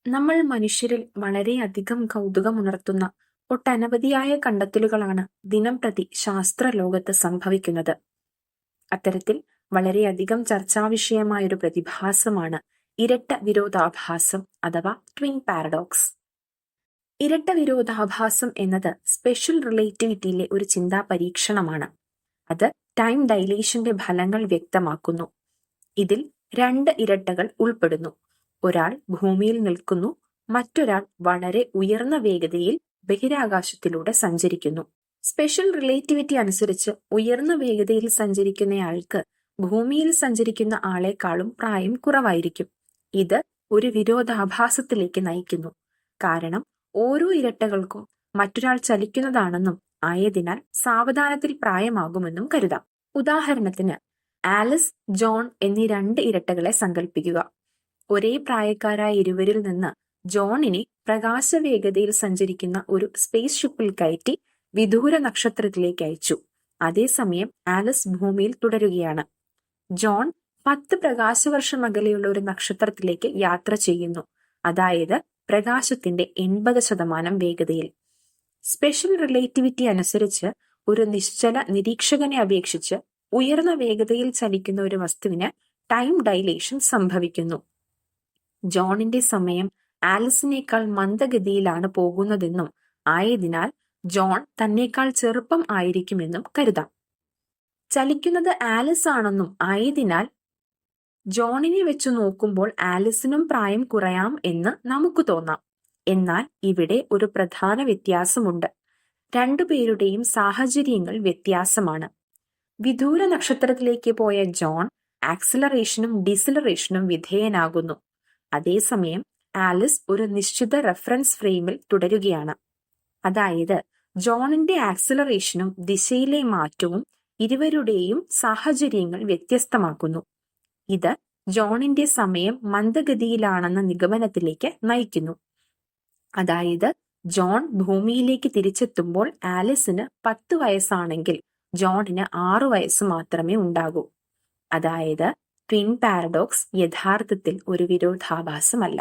നമ്മൾ മനുഷ്യരിൽ വളരെയധികം കൗതുകമുണർത്തുന്ന ഒട്ടനവധിയായ കണ്ടെത്തലുകളാണ് ദിനംപ്രതി ശാസ്ത്രലോകത്ത് സംഭവിക്കുന്നത്. അത്തരത്തിൽ വളരെയധികം ചർച്ചാവിഷയമായൊരു പ്രതിഭാസമാണ് ഇരട്ട വിരോധാഭാസം അഥവാ ട്വിൻ പാരഡോക്സ്. ഇരട്ട വിരോധാഭാസം എന്നത് സ്പെഷ്യൽ റിലേറ്റിവിറ്റിയിലെ ഒരു ചിന്താ പരീക്ഷണമാണ്. അത് ടൈം ഡൈലേഷന്റെ ഫലങ്ങൾ വ്യക്തമാക്കുന്നു. ഇതിൽ രണ്ട് ഇരട്ടകൾ ഉൾപ്പെടുന്നു. ഒരാൾ ഭൂമിയിൽ നിൽക്കുന്നു, മറ്റൊരാൾ വളരെ ഉയർന്ന വേഗതയിൽ ബഹിരാകാശത്തിലൂടെ സഞ്ചരിക്കുന്നു. സ്പെഷ്യൽ റിലേറ്റിവിറ്റി അനുസരിച്ച് ഉയർന്ന വേഗതയിൽ സഞ്ചരിക്കുന്നയാൾക്ക് ഭൂമിയിൽ സഞ്ചരിക്കുന്ന ആളെക്കാളും പ്രായം കുറവായിരിക്കും. ഇത് ഒരു വിരോധാഭാസത്തിലേക്ക് നയിക്കുന്നു. കാരണം ഓരോ ഇരട്ടകൾക്കും മറ്റൊരാൾ ചലിക്കുന്നതാണെന്നും ആയതിനാൽ സാവധാനത്തിൽ പ്രായമാകുമെന്നും കരുതാം. ഉദാഹരണത്തിന് ആലിസ്, ജോൺ എന്നീ രണ്ട് ഇരട്ടകളെ സങ്കല്പിക്കുക. ഒരേ പ്രായക്കാരായ ഇരുവരിൽ നിന്ന് ജോണിനെ പ്രകാശവേഗതയിൽ സഞ്ചരിക്കുന്ന ഒരു സ്പേസ് ഷിപ്പിൽ കയറ്റി വിദൂര നക്ഷത്രത്തിലേക്ക് അയച്ചു. അതേസമയം ആലിസ് ഭൂമിയിൽ തുടരുകയാണ്. ജോൺ 10 പ്രകാശവർഷം അകലെയുള്ള ഒരു നക്ഷത്രത്തിലേക്ക് യാത്ര ചെയ്യുന്നു, അതായത് പ്രകാശത്തിന്റെ 80% വേഗതയിൽ. സ്പെഷ്യൽ റിലേറ്റിവിറ്റി അനുസരിച്ച് ഒരു നിശ്ചല നിരീക്ഷകനെ അപേക്ഷിച്ച് ഉയർന്ന വേഗതയിൽ ചലിക്കുന്ന ഒരു വസ്തുവിന് ടൈം ഡൈലേഷൻ സംഭവിക്കുന്നു. ജോണിന്റെ സമയം ആലിസിനേക്കാൾ മന്ദഗതിയിലാണ് പോകുന്നതെന്നും ആയതിനാൽ ജോൺ തന്നേക്കാൾ ചെറുപ്പം ആയിരിക്കുമെന്നും കരുതാം. ചലിക്കുന്നത് ആലിസ് ആണെന്നും ആയതിനാൽ ജോണിനെ വെച്ചു നോക്കുമ്പോൾ ആലിസിനും പ്രായം കുറയാം എന്ന് നമുക്ക് തോന്നാം. എന്നാൽ ഇവിടെ ഒരു പ്രധാന വ്യത്യാസമുണ്ട്. രണ്ടുപേരുടെയും സാഹചര്യങ്ങൾ വ്യത്യാസമാണ്. വിദൂര നക്ഷത്രത്തിലേക്ക് പോയ ജോൺ ആക്സിലറേഷനും ഡിസിലറേഷനും വിധേയനാകുന്നു. അതേസമയം ആലിസ് ഒരു നിശ്ചിത റെഫറൻസ് ഫ്രെയിമിൽ തുടരുകയാണ്. അതായത് ജോണിന്റെ ആക്സിലറേഷനും ദിശയിലെ മാറ്റവും ഇരുവരുടെയും സാഹചര്യങ്ങൾ വ്യത്യസ്തമാക്കുന്നു. ഇത് ജോണിന്റെ സമയം മന്ദഗതിയിലാണെന്ന നിഗമനത്തിലേക്ക് നയിക്കുന്നു. അതായത് ജോൺ ഭൂമിയിലേക്ക് തിരിച്ചെത്തുമ്പോൾ ആലിസിന് 10 വയസ്സാണെങ്കിൽ ജോണിന് 6 വയസ്സ് മാത്രമേ ഉണ്ടാകൂ. അതായത് ട്വിൻ പാരഡോക്സ് യഥാർത്ഥത്തിൽ ഒരു വിരോധാഭാസമല്ല.